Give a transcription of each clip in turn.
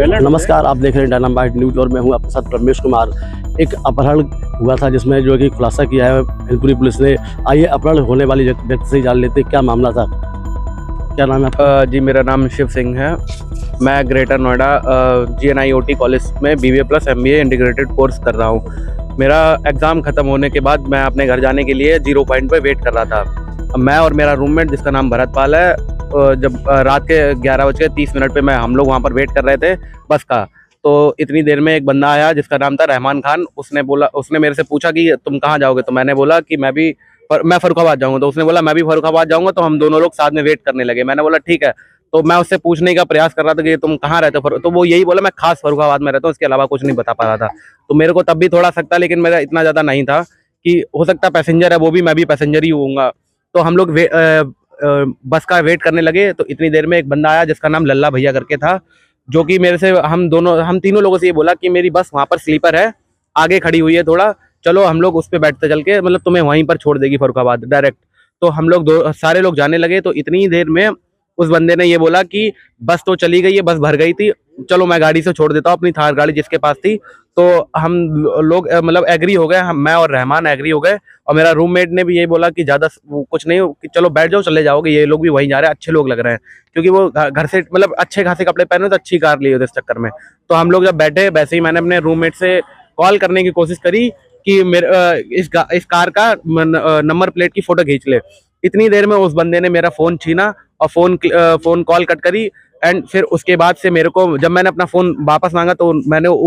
नमस्कार, आप देख रहे हैं डायनामाइट न्यूज़ और मैं हूं आपके साथ रमेश कुमार। एक अपहरण हुआ था जिसमें जो है कि खुलासा किया है मैनपुरी पुलिस ने। आइए अपहरण होने वाली व्यक्ति से जान लेते क्या मामला था। क्या नाम है आपका? जी, मेरा नाम शिव सिंह है। मैं ग्रेटर नोएडा GNIOT कॉलेज में BBA plus MBA integrated course कर रहा हूँ। मेरा एग्ज़ाम ख़त्म होने के बाद मैं अपने घर जाने के लिए 0 पॉइंट पे वेट कर रहा था। मैं और मेरा रूममेट जिसका नाम भरतपाल है, जब रात के 11:30 पे हम लोग वहाँ पर वेट कर रहे थे बस का। तो इतनी देर में एक बंदा आया जिसका नाम था रहमान खान। उसने मेरे से पूछा कि तुम कहाँ जाओगे? तो मैंने बोला कि मैं फर्रुखाबाद जाऊँगा। तो उसने बोला मैं भी फर्रुखाबाद जाऊँगा। तो हम दोनों लोग साथ में वेट करने लगे। मैंने बोला ठीक है। तो मैं उससे पूछने का प्रयास कर रहा था कि तुम कहाँ रहते हो? तो वो यही बोला मैं खास फर्रुखाबाद में रहता हूँ, इसके अलावा कुछ नहीं बता पा रहा था। तो मेरे को तब भी थोड़ा शक था, लेकिन मेरा इतना ज़्यादा नहीं था कि हो सकता है पैसेंजर है वो भी, मैं भी पैसेंजर ही होऊंगा। तो हम लोग बस का वेट करने लगे। तो इतनी देर में एक बंदा आया जिसका नाम लल्ला भैया करके था, जो कि मेरे से हम तीनों लोगों से ये बोला कि मेरी बस वहाँ पर स्लीपर है, आगे खड़ी हुई है, थोड़ा चलो हम लोग उस पर बैठते चल के, मतलब तुम्हें वहीं पर छोड़ देगी फर्रुखाबाद डायरेक्ट। तो हम लोग सारे लोग जाने लगे। तो इतनी देर में उस बंदे ने ये बोला कि बस तो चली गई है, बस भर गई थी, चलो मैं गाड़ी से छोड़ देता हूँ, अपनी थार गाड़ी जिसके पास थी। तो हम लोग मतलब एग्री हो गए, मैं और रहमान एग्री हो गए। और मेरा रूममेट ने भी यही बोला कि ज़्यादा कुछ नहीं, कि चलो बैठ जाओ, चले जाओगे, ये लोग भी वहीं जा रहे हैं, अच्छे लोग लग रहे हैं। क्योंकि वो घर से मतलब अच्छे खासे कपड़े पहने तो अच्छी कार ली होती इस चक्कर में। तो हम लोग जब बैठे, वैसे ही मैंने अपने रूममेट से कॉल करने की कोशिश करी कि इस कार का नंबर प्लेट की फोटो खींच ले। इतनी देर में उस बंदे ने मेरा फ़ोन छीना और फ़ोन कॉल कट करी। एंड फिर उसके बाद से मेरे को, जब मैंने अपना फ़ोन वापस मांगा तो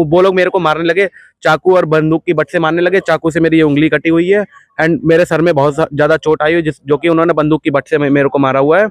वो लोग मेरे को मारने लगे, चाकू और बंदूक की बट से मारने लगे। चाकू से मेरी ये उंगली कटी हुई है एंड मेरे सर में बहुत ज़्यादा चोट आई हुई है, जो कि उन्होंने बंदूक की बट से मेरे को मारा हुआ है।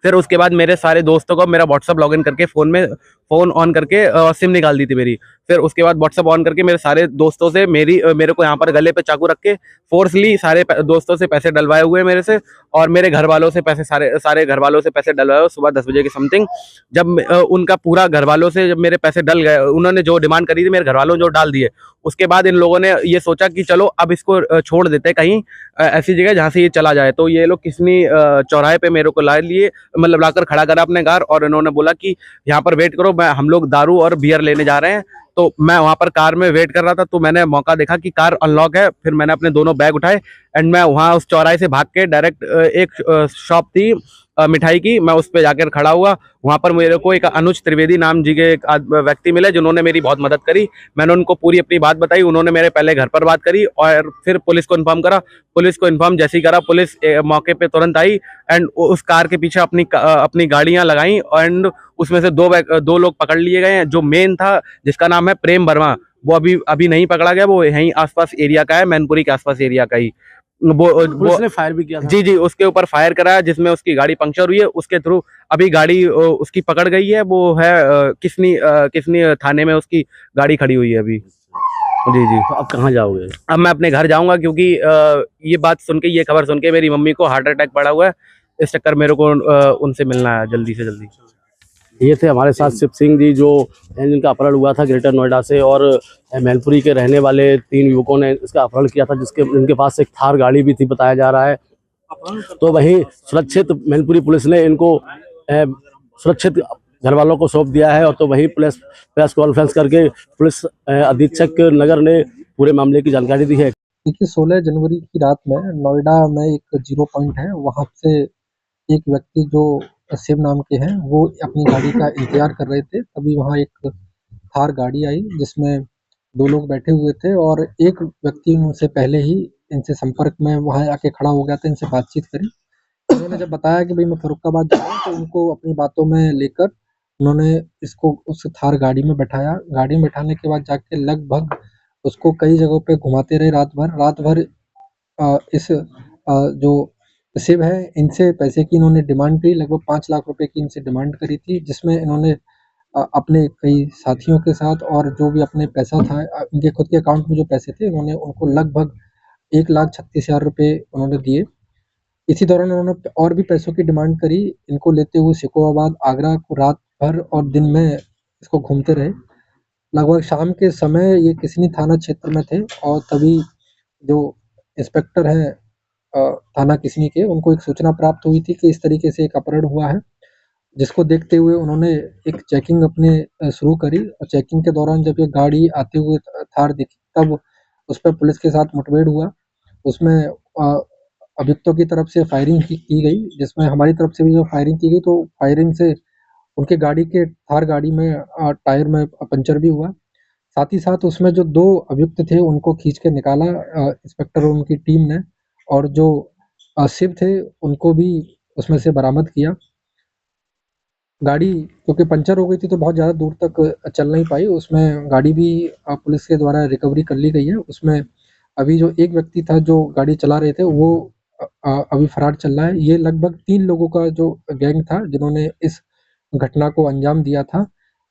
फिर उसके बाद मेरे सारे दोस्तों को मेरा व्हाट्सअप लॉगिन करके फ़ोन ऑन करके सिम निकाल दी थी मेरी। फिर उसके बाद व्हाट्सअप ऑन करके मेरे सारे दोस्तों से मेरे को यहाँ पर गले पे चाकू रख के फोर्सली सारे दोस्तों से पैसे डलवाए हुए मेरे से। और मेरे घर वालों से पैसे, सारे घर वालों से पैसे डलवाए हुए सुबह 10 बजे के समथिंग। जब उनका पूरा घर वालों से जब मेरे पैसे डल गए, उन्होंने जो डिमांड करी थी मेरे घर वालों ने जो डाल दिए। उसके बाद इन लोगों ने ये सोचा कि चलो अब इसको छोड़ देते कहीं ऐसी जगह जहाँ से ये चला जाए। तो ये लोग किसनी चौराहे पे मेरे को ला लिए, मतलब लाकर खड़ा करा अपने कार, और इन्होंने बोला कि यहाँ पर वेट करो, हम लोग दारू और बियर लेने जा रहे हैं। तो मैं वहाँ पर कार में वेट कर रहा था। तो मैंने मौका देखा कि कार अनलॉक है। फिर मैंने अपने दोनों बैग उठाए एंड मैं वहाँ उस चौराहे से भाग के डायरेक्ट एक शॉप थी मिठाई की, मैं उस पर जाकर खड़ा हुआ। वहाँ पर मेरे को एक अनुज त्रिवेदी नाम जी के एक व्यक्ति मिले जिन्होंने मेरी बहुत मदद करी। मैंने उनको पूरी अपनी बात बताई, उन्होंने मेरे पहले घर पर बात करी और फिर पुलिस को इन्फॉर्म करा। पुलिस को इन्फॉर्म जैसे ही करा, पुलिस मौके पे तुरंत आई एंड उस कार के पीछे अपनी गाड़ियां लगाई एंड उसमें से दो लोग पकड़ लिए गए हैं। जो मेन था जिसका नाम है प्रेम वर्मा, वो अभी नहीं पकड़ा गया, वो यहीं आसपास एरिया का है, मैनपुरी के आसपास एरिया का ही। पुलिस ने फायर भी किया था। जी, उसके ऊपर फायर कराया जिसमें उसकी गाड़ी पंक्चर हुई है। उसके थ्रू अभी गाड़ी उसकी पकड़ गई है, वो है किसनी थाने में उसकी गाड़ी खड़ी हुई है अभी। जी। तो अब कहाँ जाओगे? अब मैं अपने घर जाऊंगा, क्योंकि ये खबर सुन के मेरी मम्मी को हार्ट अटैक पड़ा हुआ है। इस चक्कर मेरे को उनसे मिलना है जल्दी से जल्दी। ये थे हमारे साथ शिव सिंह जी, जो जिनका अपहरण हुआ था ग्रेटर नोएडा से, और मैनपुरी के रहने वाले 3 युवकों ने इसका अपहरण किया था, जिनके पास एक थार गाड़ी भी थी बताया जा रहा है। तो वहीं सुरक्षित मैनपुरी पुलिस ने इनको सुरक्षित घर वालों को सौंप दिया है। और तो वहीं प्रेस कॉन्फ्रेंस करके पुलिस अधीक्षक नगर ने पूरे मामले की जानकारी दी है। देखिए, 16 जनवरी की रात में नोएडा में एक 0 पॉइंट है, वहाँ से एक व्यक्ति जो शिव नाम के हैं वो अपनी गाड़ी का इंतजार कर रहे थे। तभी वहाँ एक थार गाड़ी आई जिसमें 2 लोग बैठे हुए थे और एक व्यक्ति उनसे पहले ही इनसे संपर्क में वहाँ आके खड़ा हो गया था, इनसे बातचीत करी। उन्होंने जब बताया कि भाई मैं फर्रुखाबाद जा रहा हूँ, तो उनको अपनी बातों में लेकर उन्होंने इसको उस थार गाड़ी में बैठाया। गाड़ी में बैठाने के बाद जाके लगभग उसको कई जगहों पे घुमाते रहे रात भर। जो शिव है, इनसे पैसे की इन्होंने डिमांड की, लगभग 5 लाख रुपए की इनसे डिमांड करी थी, जिसमें इन्होंने अपने कई साथियों के साथ और जो भी अपने पैसा था इनके खुद के अकाउंट में जो पैसे थे, उन्होंने उनको लगभग 1,36,000 रुपए उन्होंने दिए। इसी दौरान उन्होंने और भी पैसों की डिमांड करी। इनको लेते हुए सिकोहाबाद, आगरा को रात भर और दिन में इसको घूमते रहे। लगभग शाम के समय ये किसनी थाना क्षेत्र में थे और तभी जो इंस्पेक्टर हैं थाना किसनी के, उनको एक सूचना प्राप्त हुई थी कि इस तरीके से एक अपहरण हुआ है। जिसको देखते हुए उन्होंने एक चेकिंग अपने शुरू करी और चेकिंग के दौरान जब ये गाड़ी आते हुए थार दिखी तब उस पर पुलिस के साथ मुठभेड़ हुआ। उसमें अभियुक्तों की तरफ से फायरिंग की गई, जिसमें हमारी तरफ से भी जो फायरिंग की गई तो फायरिंग से उनके गाड़ी के थार गाड़ी में टायर में पंचर भी हुआ। साथ ही साथ उसमें जो 2 अभियुक्त थे उनको खींच के निकाला इंस्पेक्टर और उनकी टीम ने, और जो शिव थे उनको भी उसमें से बरामद किया। गाड़ी क्योंकि पंचर हो गई थी तो बहुत ज़्यादा दूर तक चल नहीं पाई, उसमें गाड़ी भी पुलिस के द्वारा रिकवरी कर ली गई है। उसमें अभी जो एक व्यक्ति था जो गाड़ी चला रहे थे वो अभी फरार चल रहा है। ये लगभग 3 लोगों का जो गैंग था जिन्होंने इस घटना को अंजाम दिया था,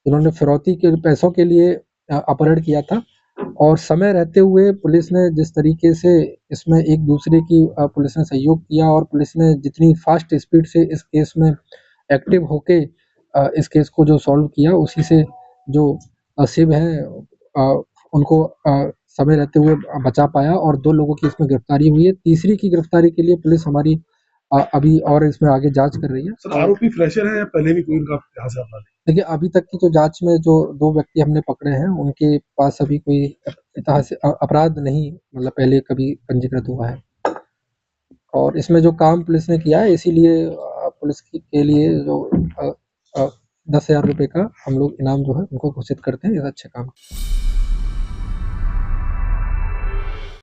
जिन्होंने फिरौती के पैसों के लिए अपहरण किया था। और समय रहते हुए पुलिस ने जिस तरीके से इसमें एक दूसरे की पुलिस ने सहयोग किया और पुलिस ने जितनी फास्ट स्पीड से इस केस में एक्टिव होके इस केस को जो सॉल्व किया, उसी से जो शिव है उनको समय रहते हुए बचा पाया और 2 लोगों की इसमें गिरफ्तारी हुई है। तीसरी की गिरफ्तारी के लिए पुलिस हमारी अभी और इसमें आगे जांच कर रही है। सर आरोपी फ्रेशर है या पहले भी कोई इनका इतिहास है? देखिए अभी तक की जो जांच में जो 2 व्यक्ति हमने पकड़े हैं उनके पास अभी कोई इतिहास अपराध नहीं, मतलब पहले कभी पंजीकृत हुआ है। और इसमें जो काम पुलिस ने किया है इसीलिए पुलिस के लिए जो 10,000 रुपए का हम लोग इनाम जो है उनको घोषित करते हैं इस अच्छे काम।